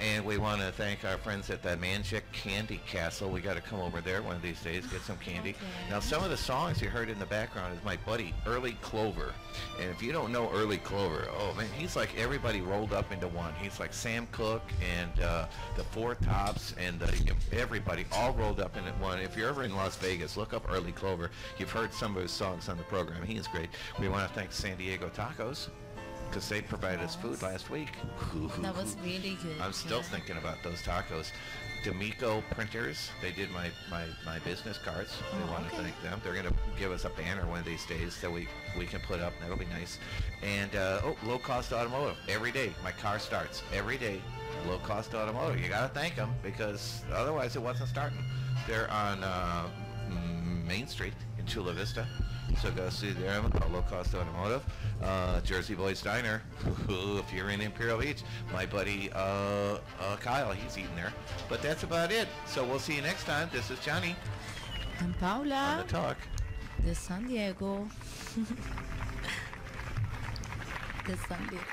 And we want to thank our friends at the Manjik Candy Castle. We got to come over there one of these days, get some candy. Okay. Now, some of the songs you heard in the background is my buddy Early Clover. And if you don't know Early Clover, oh man, he's like everybody rolled up into one. He's like Sam Cooke and the Four Tops and everybody all rolled up into one. If you're ever in Las Vegas, look up Early Clover. You've heard some of his songs on the program. He is great. We want to thank San Diego Tacos, because they provided us food last week. That was really good. I'm still thinking about those tacos. D'Amico Printers, they did my business cards. We want to thank them. They're going to give us a banner one of these days that we can put up. That'll be nice. And Low Cost Automotive. Every day my car starts. Every day, Low Cost Automotive. You got to thank them, because otherwise it wasn't starting. They're on Main Street in Chula Vista. So go see them, Low Cost Automotive. Jersey Boys Diner, if you're in Imperial Beach. My buddy Kyle, he's eating there. But that's about it. So we'll see you next time. This is Johnny. And Paula. On the talk. De San Diego. De San Diego.